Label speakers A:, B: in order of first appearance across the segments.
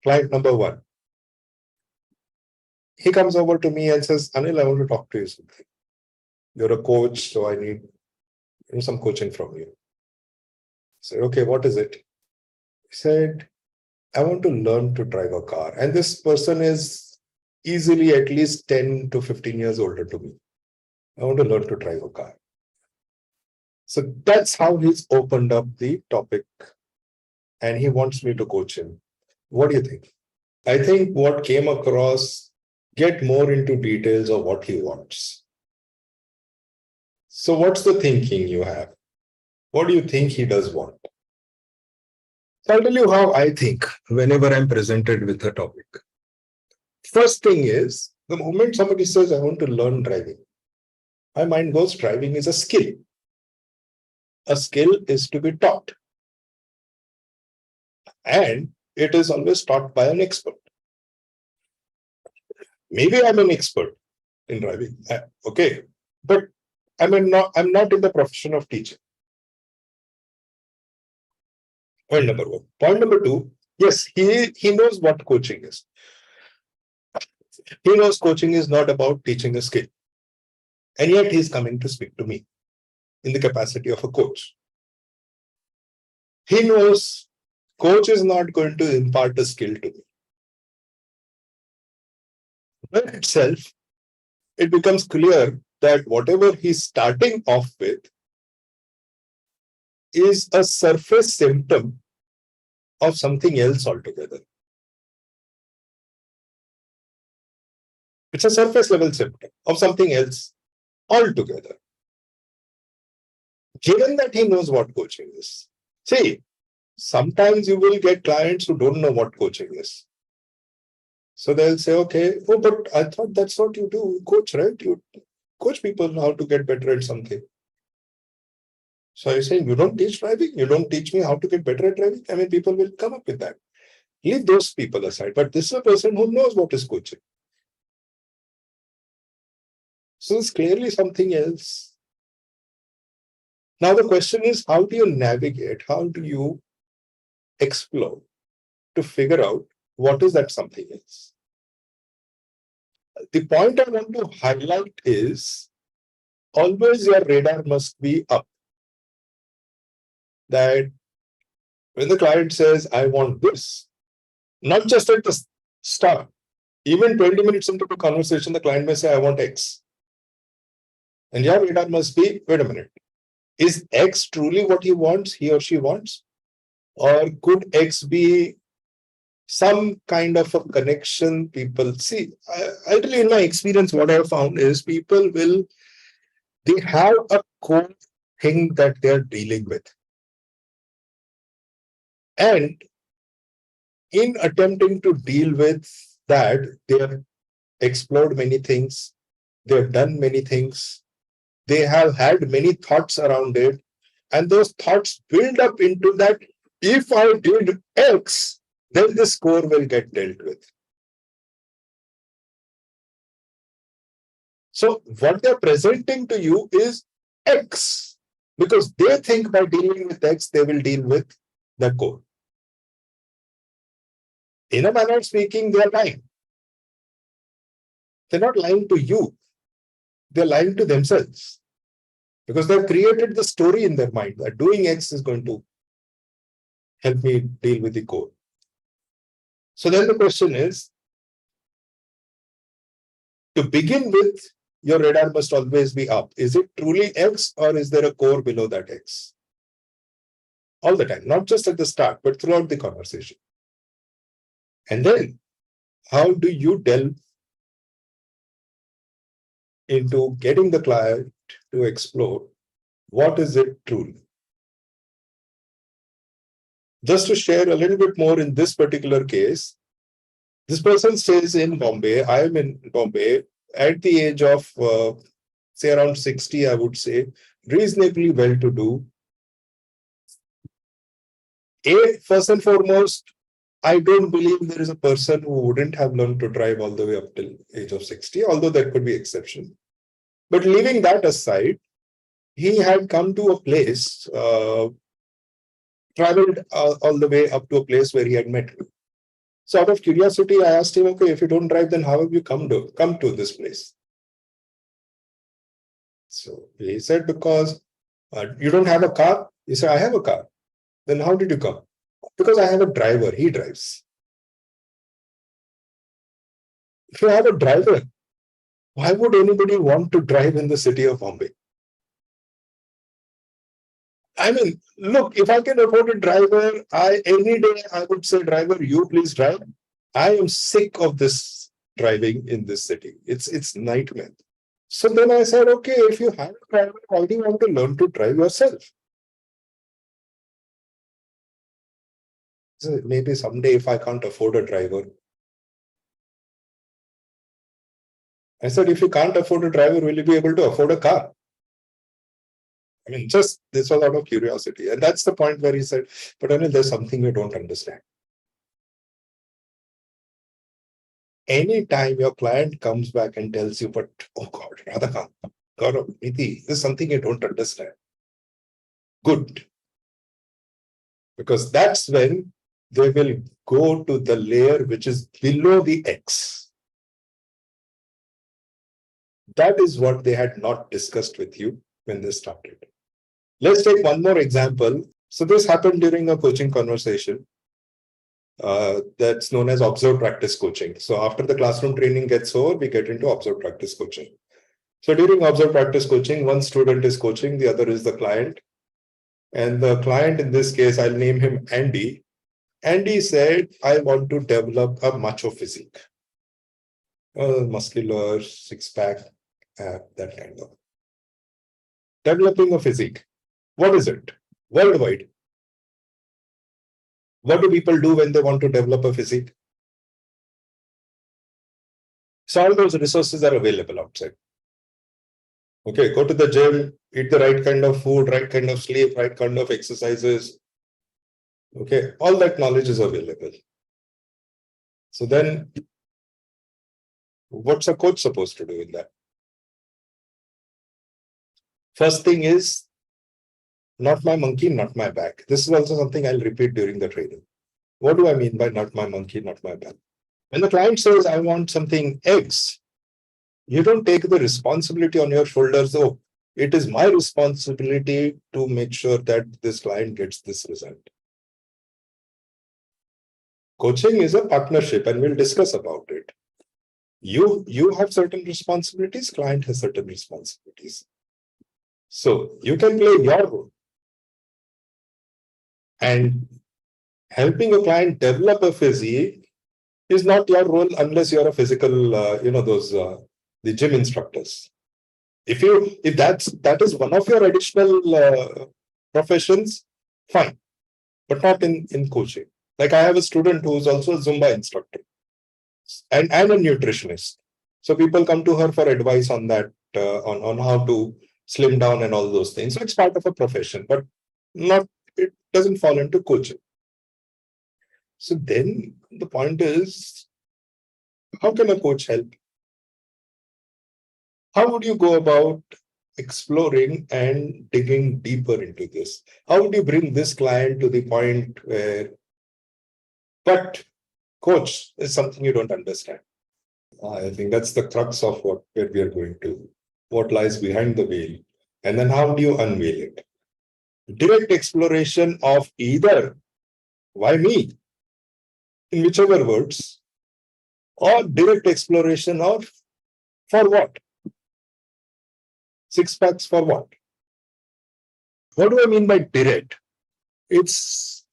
A: Client number one. He comes over to me and says, Anil, I want to talk to you something. You're a coach, so I need some coaching from you. I said, okay, what is it? He said, I want to learn to drive a car. And this person is easily at least 10 to 15 years older to me. I want to learn to drive a car. So that's how he's opened up the topic and he wants me to coach him. What do you think? I think what came across, get more into details of what he wants. So what's the thinking you have? What do you think he does want? So I'll tell you how I think whenever I'm presented with a topic. First thing is, the moment somebody says, I want to learn driving, my mind goes, driving is a skill. A skill is to be taught. And it is always taught by an expert. Maybe I'm an expert in driving, okay, but I'm not in the profession of teaching. Point number one. Point number two, yes, he knows what coaching is. He knows coaching is not about teaching a skill. And yet he's coming to speak to me in the capacity of a coach. He knows coach is not going to impart a skill to me. By itself, it becomes clear that whatever he's starting off with is a surface symptom of something else altogether. It's a surface level symptom of something else altogether. Given that he knows what coaching is. See, sometimes you will get clients who don't know what coaching is. So they'll say, okay, oh, but I thought that's what you do, coach, right? You coach people how to get better at something. So you're saying you don't teach driving? You don't teach me how to get better at driving? I mean, people will come up with that. Leave those people aside. But this is a person who knows what is coaching. So it's clearly something else. Now the question is, how do you navigate? How do you explore to figure out what is that something else? The point I want to highlight is always your radar must be up. That when the client says, I want this, not just at the start, even 20 minutes into the conversation, the client may say, I want X. And your radar must be, wait a minute, is X truly what he wants, he or she wants? Or could X be some kind of a connection people see? I'll tell you in my experience, what I have found is people they have a core thing that they're dealing with. And in attempting to deal with that, they have explored many things, they have done many things, they have had many thoughts around it, and those thoughts build up into that, if I did X, then this core will get dealt with. So what they're presenting to you is X, because they think by dealing with X, they will deal with the core. In a manner of speaking, they are lying. They're not lying to you. They're lying to themselves. Because they've created the story in their mind that doing X is going to help me deal with the core. So then the question is, to begin with, your radar must always be up. Is it truly X or is there a core below that X? All the time, not just at the start, but throughout the conversation. And then, how do you delve into getting the client to explore what is it truly? Just to share a little bit more in this particular case, this person stays in Bombay. I am in Bombay at the age of, say around 60, I would say, reasonably well-to-do. First and foremost, I don't believe there is a person who wouldn't have learned to drive all the way up till age of 60, although there could be exception. But leaving that aside, he had come to a place, traveled all the way up to a place where he had met me. So out of curiosity, I asked him, okay, if you don't drive, then how have you come to this place? So he said, because you don't have a car? He said, I have a car. Then how did you come? Because I have a driver, he drives. If you have a driver, why would anybody want to drive in the city of Bombay? I mean, look, if I can afford a driver, any day I would say, driver, you please drive. I am sick of this driving in this city. It's nightmare. So then I said, okay, if you have a driver, why do you want to learn to drive yourself? So maybe someday if I can't afford a driver. I said, if you can't afford a driver, will you be able to afford a car? I mean, just this was out of curiosity. And that's the point where he said, but Anil, there's something you don't understand. Anytime your client comes back and tells you, but oh God, Radhakant, Gaurav, Nidhi, this is something you don't understand. Good. Because that's when they will go to the layer which is below the X. That is what they had not discussed with you when they started. Let's take one more example. So this happened during a coaching conversation. That's known as observed practice coaching. So after the classroom training gets over, we get into observed practice coaching. So during observed practice coaching, one student is coaching, the other is the client. And the client, in this case, I'll name him Andy. Andy said, I want to develop a macho physique. Muscular, six-pack, that kind of. Developing a physique. What is it? Worldwide. What do people do when they want to develop a physique? So all those resources are available outside. Okay, go to the gym, eat the right kind of food, right kind of sleep, right kind of exercises. Okay, all that knowledge is available. So then, what's a coach supposed to do in that? First thing is, not my monkey, not my bag. This is also something I'll repeat during the training. What do I mean by not my monkey, not my bag? When the client says, I want something X, you don't take the responsibility on your shoulders. Oh, it is my responsibility to make sure that this client gets this result. Coaching is a partnership, and we'll discuss about it. You have certain responsibilities, client has certain responsibilities. So you can play your role. And helping a client develop a physique is not your role unless you're a physical, the gym instructors. If that is one of your additional professions, fine, but not in coaching. Like I have a student who's also a Zumba instructor and a nutritionist. So people come to her for advice on that, on how to slim down and all those things. So it's part of a profession, but it doesn't fall into coaching. So then the point is, how can a coach help? How would you go about exploring and digging deeper into this? How would you bring this client to the point where, but coach is something you don't understand? I think that's the crux of where we are going to, what lies behind the veil. And then how do you unveil it? Direct exploration of either why me, in whichever words, or direct exploration of for what? Six packs for what? What do I mean by direct? It's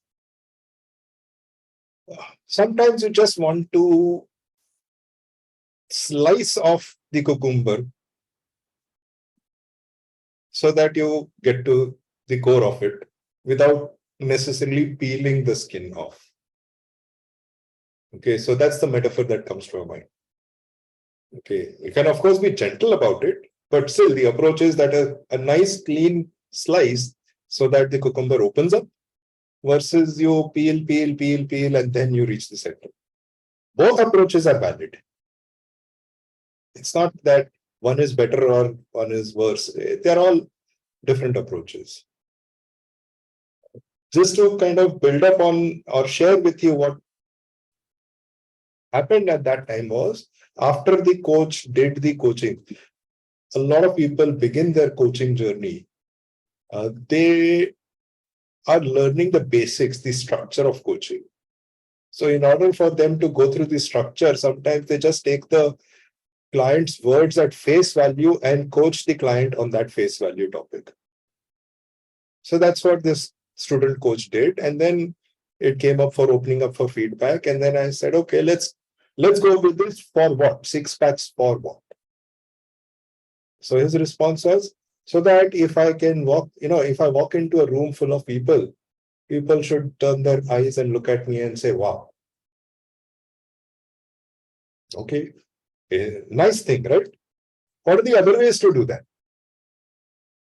A: sometimes you just want to slice off the cucumber so that you get to the core of it without necessarily peeling the skin off. Okay, so that's the metaphor that comes to our mind. Okay, you can of course be gentle about it, but still the approach is that a nice clean slice so that the cucumber opens up versus you peel, and then you reach the center. Both approaches are valid. It's not that one is better or one is worse. They're all different approaches. Just to kind of build up on or share with you what happened at that time was, after the coach did the coaching, a lot of people begin their coaching journey. They are learning the basics, the structure of coaching. So in order for them to go through the structure, sometimes they just take the client's words at face value and coach the client on that face value topic. So that's what this student coach did. And then it came up for opening up for feedback. And then I said, okay, let's go with this. For what? 6 packs for what? So his response was, so that if I can walk, if I walk into a room full of people, people should turn their eyes and look at me and say, wow. Okay. Nice thing, right? What are the other ways to do that?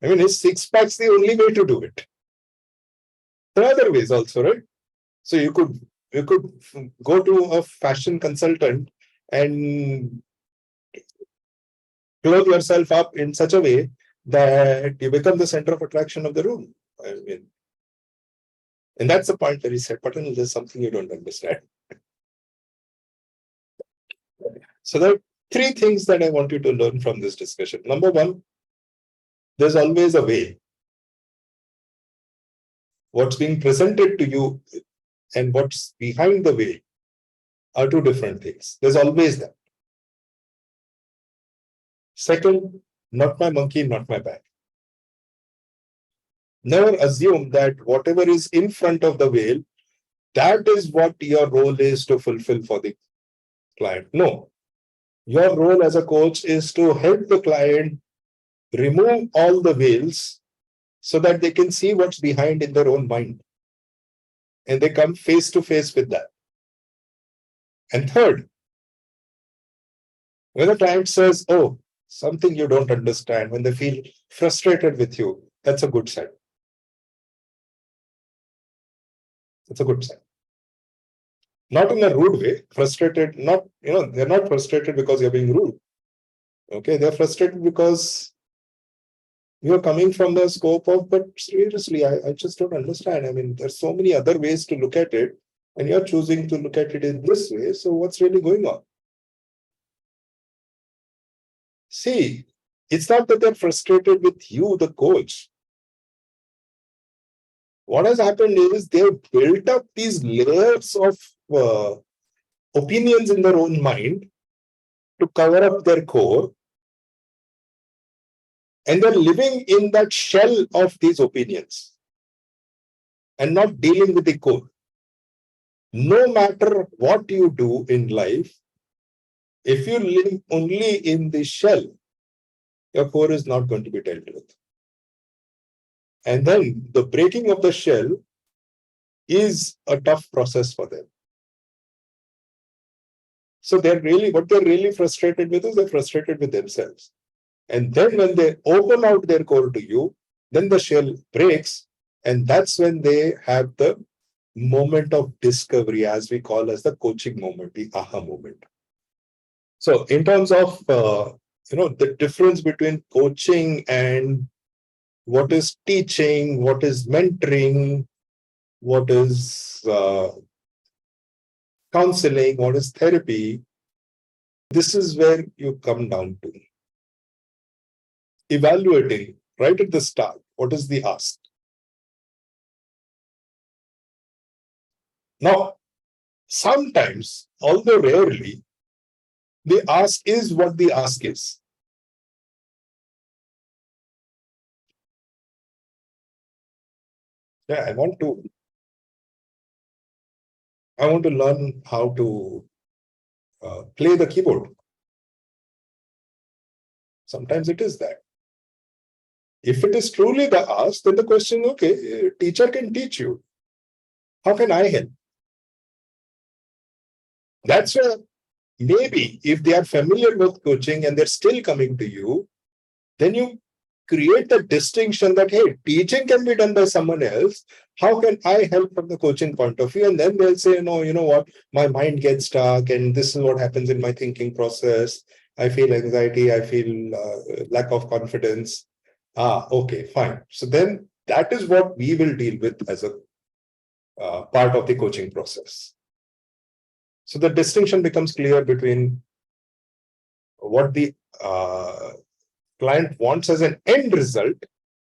A: I mean, is 6 packs the only way to do it? There are other ways also, right? So you could go to a fashion consultant and clothe yourself up in such a way that you become the center of attraction of the room. I mean, and that's the point where he said, Patan, there's something you don't understand. So there are 3 things that I want you to learn from this discussion. Number 1, there's always a way. What's being presented to you and what's behind the way are 2 different things. There's always that. Second, not my monkey, not my bag. Never assume that whatever is in front of the whale, that is what your role is to fulfill for the client. No. Your role as a coach is to help the client remove all the whales so that they can see what's behind in their own mind. And they come face to face with that. And third, when the client says, oh, something you don't understand, when they feel frustrated with you, that's a good sign. That's a good sign. Not in a rude way, frustrated, they're not frustrated because you're being rude. Okay, they're frustrated because you're coming from the scope of, but seriously, I just don't understand. I mean, there's so many other ways to look at it, and you're choosing to look at it in this way. So what's really going on? See, it's not that they're frustrated with you, the coach. What has happened is they've built up these layers of opinions in their own mind to cover up their core. And they're living in that shell of these opinions and not dealing with the core. No matter what you do in life, if you live only in the shell, your core is not going to be dealt with. And then the breaking of the shell is a tough process for them. So what they're really frustrated with is they're frustrated with themselves. And then when they open out their core to you, then the shell breaks. And that's when they have the moment of discovery, as we call as the coaching moment, the aha moment. So in terms of, the difference between coaching and what is teaching, what is mentoring, what is counseling, what is therapy, this is where you come down to. Evaluating right at the start, what is the ask? Now, sometimes, although rarely, the ask is what the ask is. Yeah, I want to learn how to play the keyboard. Sometimes it is that. If it is truly the ask, then the question, okay, teacher can teach you. How can I help? That's where maybe if they are familiar with coaching and they're still coming to you, then you create the distinction that, hey, teaching can be done by someone else. How can I help from the coaching point of view? And then they'll say, no, you know what, my mind gets stuck and this is what happens in my thinking process. I feel anxiety, I feel lack of confidence. Okay, fine. So then that is what we will deal with as a part of the coaching process. So the distinction becomes clear between what the client wants as an end result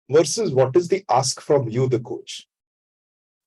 A: versus what is the ask from you, the coach.